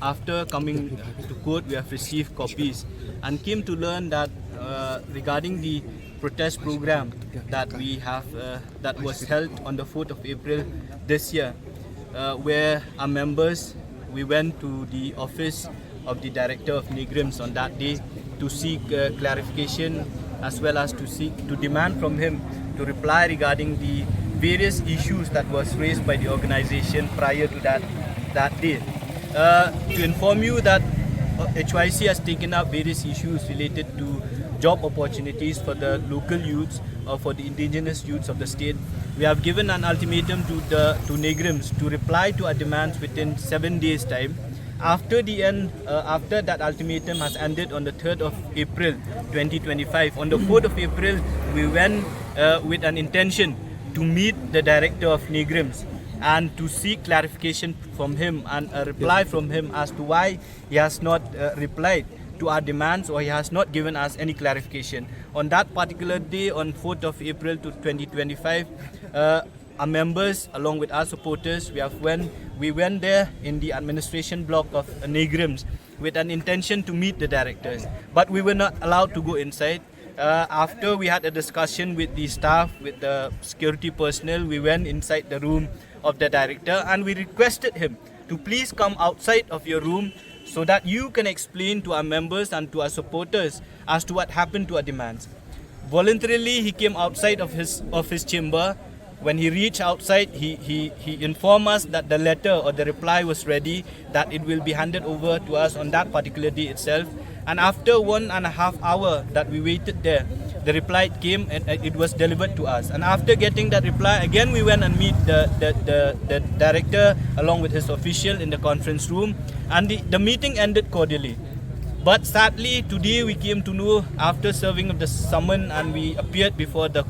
after coming to court, we have received copies and came to learn that regarding the protest program that we have that was held on the 4th of April this year, where our members, we went to the office of the director of Neigrihms on that day to seek clarification, as well as to demand from him to reply regarding the various issues that was raised by the organization prior to that day. To inform you that HYC has taken up various issues related to job opportunities for the local youths or for the indigenous youths of the state. We have given an ultimatum to Neigrihms to reply to our demands within 7 days' time. After that ultimatum has ended on the 3rd of April 2025, on the 4th of April, we went with an intention to meet the director of Neigrihms and to seek clarification from him and a reply from him as to why he has not replied to our demands, or he has not given us any clarification. On that particular day, on 4th of April to 2025, our members, along with our supporters, we went there in the administration block of Neigrihms with an intention to meet the directors, but we were not allowed to go inside. After we had a discussion with the staff, with the security personnel, we went inside the room of the director and we requested him to please come outside of your room so that you can explain to our members and to our supporters as to what happened to our demands. Voluntarily, he came outside of his chamber. When he reached outside, he informed us that the letter or the reply was ready, that it will be handed over to us on that particular day itself. And after 1.5 hours that we waited there, the reply came and it was delivered to us. And after getting that reply, again we went and meet the director along with his official in the conference room, and the meeting ended cordially. But sadly, today we came to know, after serving of the summon and we appeared before the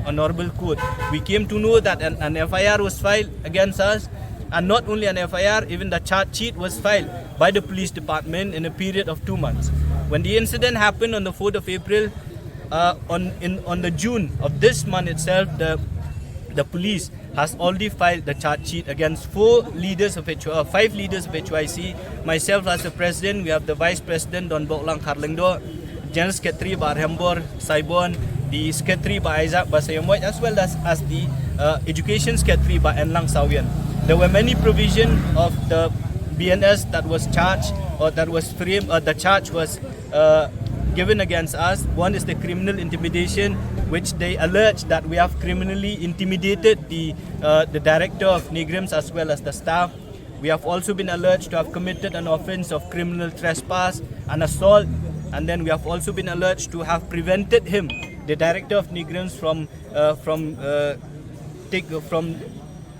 Honorable Court, we came to know that an FIR was filed against us, and not only an FIR, even the charge sheet was filed by the police department in a period of 2 months. When the incident happened on the 4th of April, on the June of this month itself, the police has already filed the charge sheet against 5 leaders of HYC. Myself as the president, we have the vice president Don Boklang Karlengdo, general secretary Barhambor Saibon, the secretary by Isaac Basayamoy, as well as the education secretary by Enlang Sawian. There were many provisions of the BNS that was charged, or that was framed, or the charge was given against us. One is the criminal intimidation, which they allege that we have criminally intimidated the director of Neigrihms as well as the staff. We have also been alleged to have committed an offense of criminal trespass and assault, and then we have also been alleged to have prevented him, the director of Neigrihms, from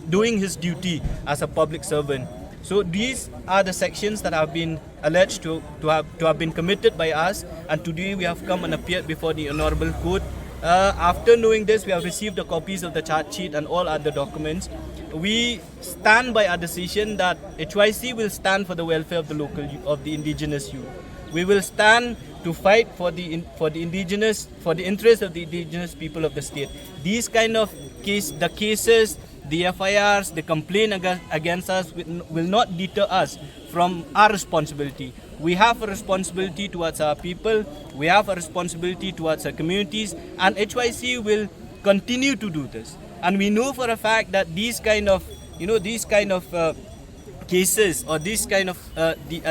doing his duty as a public servant. So these are the sections that have been alleged to have been committed by us, and today we have come and appeared before the Honorable Court. After knowing this, we have received the copies of the charge sheet and all other documents. We stand by our decision that HYC will stand for the welfare of the indigenous youth. We will stand to fight for the interests of the indigenous people of the state. These kind of cases, the FIRs, the complaint against us will not deter us from our responsibility. We have a responsibility towards our people, we have a responsibility towards our communities, and HYC will continue to do this. And we know for a fact that these kind of cases, or these kind of the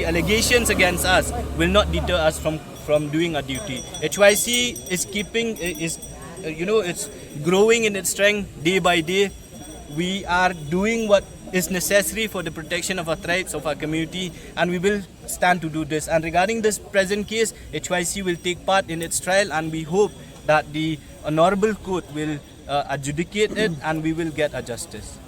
allegations against us will not deter us from doing our duty. HYC it's growing in its strength day by day. We are doing what is necessary for the protection of our tribes, of our community, and we will stand to do this. And regarding this present case, HYC will take part in its trial, and we hope that the Honorable Court will adjudicate it and we will get a justice.